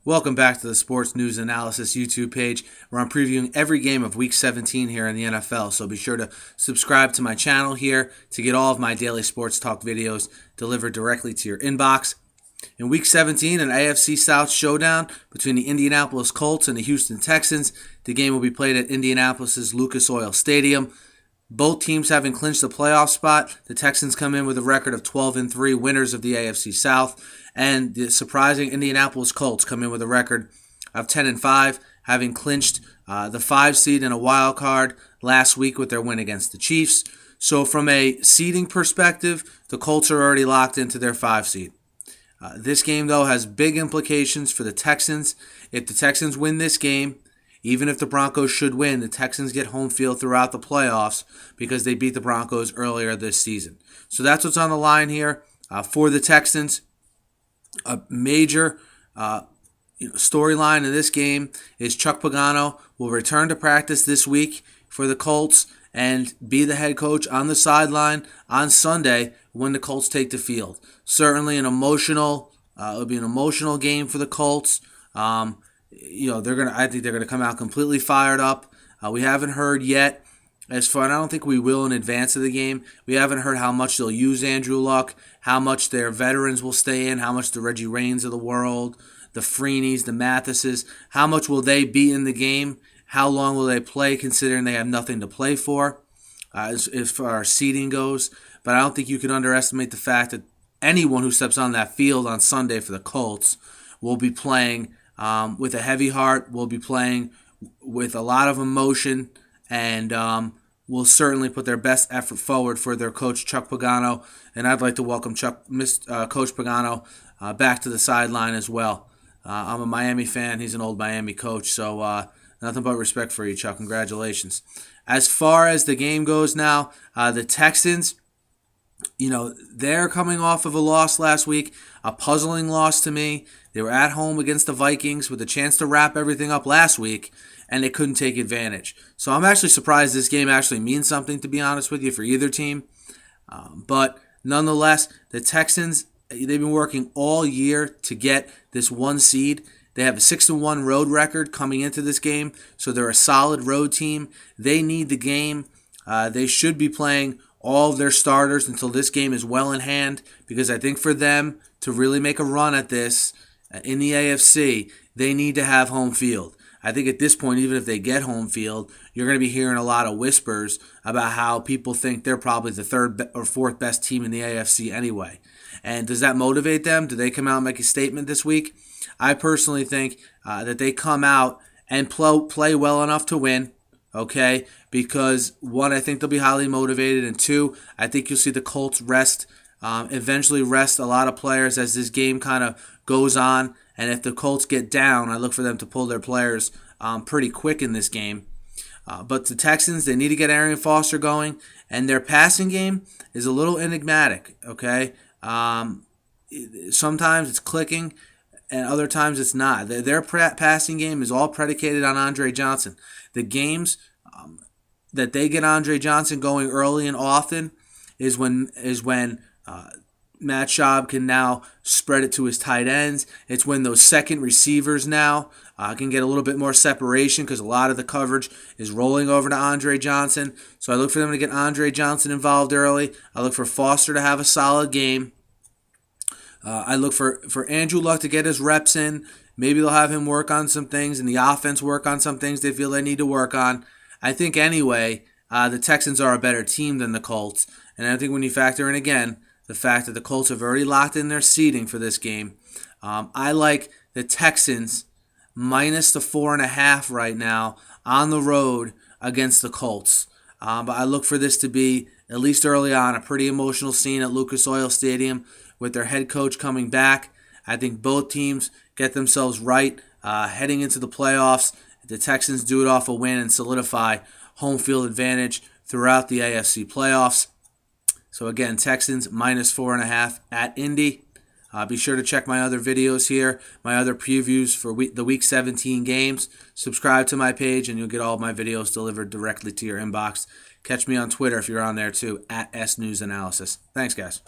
Welcome back to the Sports News Analysis YouTube page, where I'm previewing every game of Week 17 here in the NFL. So be sure to subscribe to my channel here to get all of my daily sports talk videos delivered directly to your inbox. In Week 17, an AFC South showdown between the Indianapolis Colts and the Houston Texans. The game will be played at Indianapolis' Lucas Oil Stadium. Both teams having clinched the playoff spot. The Texans come in with a record of 12-3, winners of the AFC South, and the surprising Indianapolis Colts come in with a record of 10-5, having clinched the 5 seed and a wild card last week with their win against the Chiefs. So from a seeding perspective, the Colts are already locked into their 5 seed. This game, though, has big implications for the Texans. If the Texans win this game, even if the Broncos should win, the Texans get home field throughout the playoffs because they beat the Broncos earlier this season. So that's what's on the line here for the Texans. A major storyline in this game is Chuck Pagano will return to practice this week for the Colts and be the head coach on the sideline on Sunday when the Colts take the field. Certainly an emotional, it'll be an emotional game for the Colts. I think they're gonna come out completely fired up. We haven't heard yet, and I don't think we will in advance of the game. We haven't heard how much they'll use Andrew Luck, how much their veterans will stay in, how much the Reggie Rains of the world, the Freeneys, the Mathises, how much will they be in the game? How long will they play, considering they have nothing to play for, as far as seeding goes? But I don't think you can underestimate the fact that anyone who steps on that field on Sunday for the Colts will be playing with a heavy heart, will be playing with a lot of emotion, and will certainly put their best effort forward for their coach, Chuck Pagano. And I'd like to welcome Coach Pagano back to the sideline as well. I'm a Miami fan. He's an old Miami coach, so nothing but respect for you, Chuck. Congratulations. As far as the game goes now, the Texans, they're coming off of a loss last week, a puzzling loss to me. They were at home against the Vikings with a chance to wrap everything up last week, and they couldn't take advantage. So I'm actually surprised this game actually means something, to be honest with you, for either team. But nonetheless, the Texans, they've been working all year to get this 1 seed. They have a 6-1 road record coming into this game, so they're a solid road team. They need the game. They should be playing all of their starters until this game is well in hand, because I think for them to really make a run at this in the AFC, they need to have home field. I think at this point, even if they get home field, you're going to be hearing a lot of whispers about how people think they're probably the 3rd or 4th best team in the AFC anyway. And does that motivate them? Do they come out and make a statement this week? I personally think that they come out and play well enough to win, okay? Because, 1, I think they'll be highly motivated, and 2, I think you'll see the Colts eventually rest a lot of players as this game kind of goes on. And if the Colts get down, I look for them to pull their players pretty quick in this game. But the Texans, they need to get Arian Foster going, and their passing game is a little enigmatic, okay? Sometimes it's clicking, and other times it's not. Their passing game is all predicated on Andre Johnson. The games that they get Andre Johnson going early and often is when Matt Schaub can now spread it to his tight ends. It's when those second receivers now can get a little bit more separation, because a lot of the coverage is rolling over to Andre Johnson. So I look for them to get Andre Johnson involved early. I look for Foster to have a solid game. I look for Andrew Luck to get his reps in. Maybe they'll have him work on some things, and the offense work on some things they feel they need to work on. I think anyway, the Texans are a better team than the Colts. And I think when you factor in, again, the fact that the Colts have already locked in their seeding for this game, I like the Texans minus the 4.5 right now on the road against the Colts. But I look for this to be, at least early on, a pretty emotional scene at Lucas Oil Stadium with their head coach coming back. I think both teams get themselves right heading into the playoffs. The Texans do it off a win and solidify home field advantage throughout the AFC playoffs. So again, Texans minus 4.5 at Indy. Be sure to check my other videos here, my other previews for the Week 17 games. Subscribe to my page, and you'll get all of my videos delivered directly to your inbox. Catch me on Twitter if you're on there too, @SNewsAnalysis. Thanks, guys.